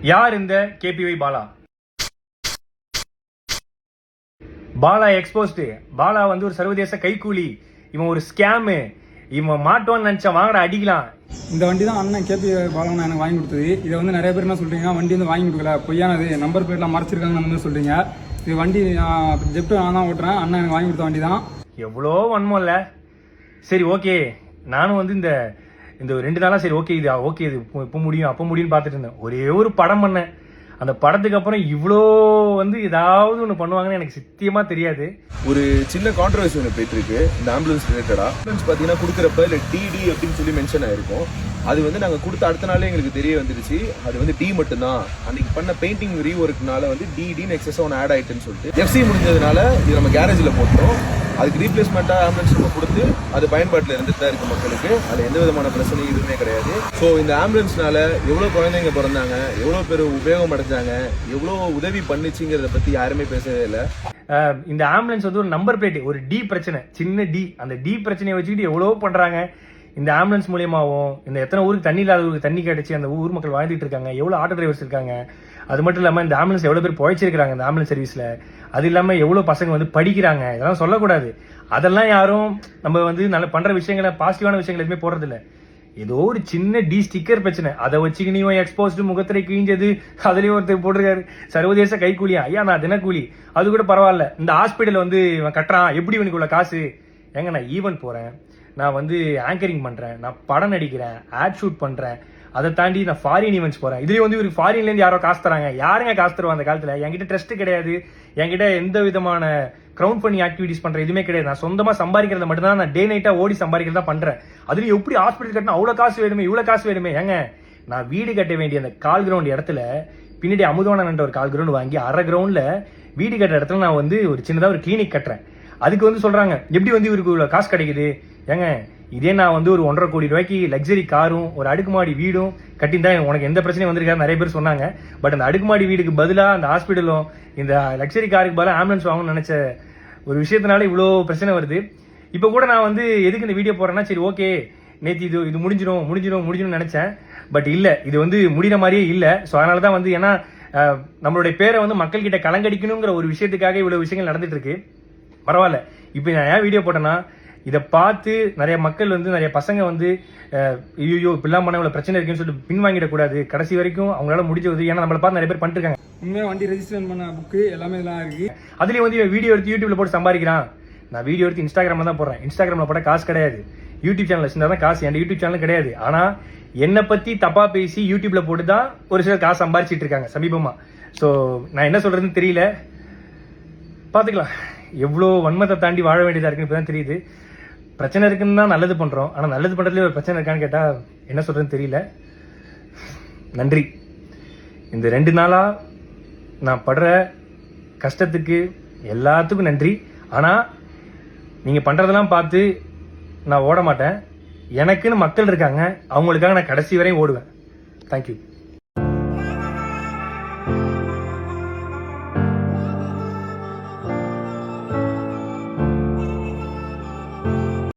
யார் இந்த KPY Bala? Bala exposed. Bala வந்து ஒரு சர்வதேச கைக்கூலி, இவன் ஒரு ஸ்கேமு, இவன் மாட்டோன்னு நினைச்சா வாங்கட அடிக்கலாம். இந்த வண்டி தான் அண்ணன் கேபிஒய் பாலா எனக்கு வாங்கி கொடுத்தது. இதை வந்து நிறைய பேர் என்ன சொல்றீங்க, வண்டி வந்து வாங்கி கொடுக்கல, பொய்யானது, நம்பர் பிளேட்லாம் மறைச்சிருக்காங்கன்னு சொல்றீங்க. இது வண்டி ஜெப்டோ நான் தான் ஓட்டுறேன், அண்ணன் எனக்கு வாங்கி கொடுத்த வண்டி தான். எவ்வளோ வன்மம் இல்லை. சரி ஓகே, நானும் வந்து இந்த 2 நாளா சரி ஓகே இது ஓகே இது இப்போ முடியும் அப்போ முடியும்னு பார்த்துட்டு இருந்தேன். ஒரே ஒரு படம் பண்ணேன். அந்த படத்துக்கு அப்புறம் இவ்வளோ வந்து ஏதாவது ஒன்று பண்ணுவாங்கன்னு எனக்கு சத்தியமா தெரியாது. ஒரு சின்ன கான்ட்ரவர்சி ஒன்று போயிட்டு இருக்கு இந்த ஆம்புலன்ஸ் ரிலேட்டடா. ஆம்புலன்ஸ் பார்த்தீங்கன்னா கொடுக்குறப்ப இல்லை டிடி அப்படின்னு சொல்லி மென்ஷன் ஆயிருக்கும். அது வந்து நாங்கள் கொடுத்த அடுத்த நாளே எங்களுக்கு தெரிய வந்துருச்சு அது வந்து டி மட்டும்தான். அன்னைக்கு பண்ண பெயிண்டிங் ரீஒர்க்னால வந்து டின்னு எக்ஸஸ் ஒன்று ஆட் ஆயிட்டுன்னு சொல்லிட்டு எஃப்சி முடிஞ்சதுனால இது நம்ம கேரேஜில் போட்டோம். அதுக்கு ரீப்ளேஸ்மெண்ட்டாக ஆம்புலன்ஸ் நம்ம கொடுத்து அது பயன்பாட்டில் இருந்துட்டு தான் இருக்கு மக்களுக்கு. அதில் எந்த விதமான பிரச்சனையும் எதுவுமே கிடையாது. ஸோ இந்த ஆம்புலன்ஸ்னால எவ்வளோ குழந்தைங்க பிறந்தாங்க, எவ்வளோ பேர் உபயோகம் அடைஞ்சாங்க, எவ்வளோ உதவி பண்ணுச்சுங்கிறத பற்றி யாருமே பேசவே இல்லை. இந்த ஆம்புலன்ஸ் வந்து ஒரு நம்பர் பிளேட், ஒரு டி பிரச்சனை, சின்ன டி, அந்த டி பிரச்சனையை வச்சுக்கிட்டு எவ்வளோ பண்றாங்க. இந்த ஆம்புலன்ஸ் மூலியமாகவும் இந்த எத்தனை ஊருக்கு தண்ணி இல்லாத ஊருக்கு தண்ணி கிடைச்சி அந்த ஊர் மக்கள் வாழ்ந்துட்டு இருக்காங்க, எவ்வளோ ஆட்டோ டிரைவர்ஸ் இருக்காங்க. அது மட்டும் இல்லாமல் இந்த ஆம்புலன்ஸ் எவ்வளோ பேர் பிழைச்சிருக்காங்க இந்த ஆம்புலன்ஸ் சர்வீஸில். அது இல்லாமல் எவ்வளோ பசங்க வந்து படிக்கிறாங்க. இதெல்லாம் சொல்லக்கூடாது. அதெல்லாம் யாரும் நம்ம வந்து நல்ல பண்ற விஷயங்களை, பாசிட்டிவான விஷயங்கள் எதுவுமே போடுறதில்ல. ஏதோ ஒரு சின்ன டி ஸ்டிக்கர் பிரச்சனை, அதை வச்சுக்கினியும் எக்ஸ்போஸ்டு முகத்திரை கிழிஞ்சது, அதுலயும் ஒருத்தர் போட்டிருக்காரு சர்வதேச கைக்கூலியா. ஐயா நான் தினக்கூலி, அது கூட பரவாயில்ல. இந்த ஹாஸ்பிட்டல் வந்து இவன் கட்டுறான், எப்படி இவனுக்கு உள்ள காசு? ஏங்க நான் ஈவென்ட் போறேன், நான் வந்து ஆங்கரிங் பண்றேன், நான் படம் நடிக்கிறேன், ஆட் ஷூட் பண்றேன், அதை தாண்டி நான் ஃபாரின் ஈவெண்ட்ஸ் போறேன். இதுலயும் வந்து ஒரு ஃபாரின்ல இருந்து யாரோ காசு தராங்க. யாருங்க காசு தருவா அந்த காலத்துல? என்கிட்ட ட்ரஸ்ட் கிடையாது, என்கிட்ட எந்த விதமான கிரவுண்ட் பண்ணி ஆக்டிவிட்டிஸ் பண்ற எதுவுமே கிடையாது. நான் சொந்தமா சம்பாதிக்கிறத மட்டும் தான், நான் டே நைட்டா ஓடி சம்பாதிக்கிறதா பண்றேன். அதுலயும் எப்படி ஹாஸ்பிட்டல் கட்டினா அவ்வளவு காசு வேணுமே, இவ்வளவு காசு வேணுமே? ஏங்க நான் வீடு கட்ட வேண்டிய அந்த கால் கிரவுண்ட் இடத்துல பின்னாடி அமுதவானன்ற ஒரு கால் கிரவுண்ட் வாங்கி அரை கிரவுண்ட்ல வீடு கட்டுற இடத்துல நான் வந்து ஒரு சின்னதா ஒரு கிளினிக் கட்டுறேன். அதுக்கு வந்து சொல்றாங்க எப்படி வந்து இவருக்கு இவ்வளவு காசு கிடைக்குது? ஏங்க இதே நான் வந்து ஒரு 1.5 கோடி ரூபாய்க்கு லக்ஸரி காரும் ஒரு அடுக்குமாடி வீடும் கட்டியிருந்தா உனக்கு எந்த பிரச்சனையும் வந்திருக்காரு நிறைய பேர் சொன்னாங்க. பட் அந்த அடுக்குமாடி வீடுக்கு பதிலா அந்த ஹாஸ்பிட்டலும் இந்த லக்ஸரி காருக்கு பதிலாக ஆம்புலன்ஸ் வாங்கணும்னு நினைச்ச ஒரு விஷயத்தினால இவ்வளோ பிரச்சனை வருது. இப்போ கூட நான் வந்து எதுக்கு இந்த வீடியோ போறேன்னா, சரி ஓகே நேற்று இது முடிஞ்சிடும் நினைச்சேன். பட் இல்லை, இது வந்து முடிகிற மாதிரியே இல்லை. ஸோ அதனால தான் வந்து ஏன்னா நம்மளுடைய பேரை வந்து மக்கள் கிட்ட கலங்கடிக்கணுங்கிற ஒரு விஷயத்துக்காக இவ்வளோ விஷயங்கள் நடந்துட்டு இருக்கு. பரவாயில்ல. இப்போ நான் ஏன் வீடியோ போட்டேன்னா, இதை பார்த்து நிறைய மக்கள் வந்து நிறைய பசங்க வந்து ஐயோ இப்படிலாம் பண்ண இவ்வளோ பிரச்சனை இருக்குன்னு சொல்லிட்டு பின்வாங்கிடக்கூடாது. கடைசி வரைக்கும் அவங்களால முடிஞ்ச உதவி, ஏன்னா நம்மளை பார்த்து நிறைய பேர் பண்ணிட்டு இருக்காங்க. உண்மையாக வண்டி ரெஜிஸ்ட்ரேஷன் பண்ண புக்கு எல்லாமே இதெல்லாம் இருக்கு. அதுலேயும் வந்து வீடியோ எடுத்து யூடியூப்ல போட்டு சம்பாதிக்கிறான். நான் வீடியோ எடுத்து இன்ஸ்டாகிராம்ல தான் போடுறேன். இன்ஸ்டாகிராம்ல போட காசு கிடையாது. யூடியூப் சேனல் வச்சிருந்தா தான் காசு. என் யூடியூப் சேனல் கிடையாது. ஆனா என்னை பத்தி தப்பா பேசி யூடியூப்ல போட்டு தான் ஒரு சிலர் காசு சம்பாதிச்சிட்டு இருக்காங்க சமீபமா. ஸோ நான் என்ன சொல்றதுன்னு தெரியல. பாத்துக்கலாம். எவ்வளோ வன்மத்தை தாண்டி வாழ வேண்டியதா இருக்குன்னு இப்பதான் தெரியுது. பிரச்சனை இருக்குன்னு தான் நல்லது பண்றோம். ஆனா நல்லது பண்றதுல ஒரு பிரச்சனை இருக்கான்னு கேட்டா என்ன சொல்றதுன்னு தெரியல. நன்றி. இந்த 2 நாளா நான் படுற கஷ்டத்துக்கு எல்லாத்துக்கும் நன்றி. ஆனா நீங்க பண்றதெல்லாம் பார்த்து நான் ஓட மாட்டேன். எனக்குன்னு மக்கள் இருக்காங்க, அவங்களுக்காக நான் கடைசி வரையும் ஓடுவேன். தேங்க்யூ.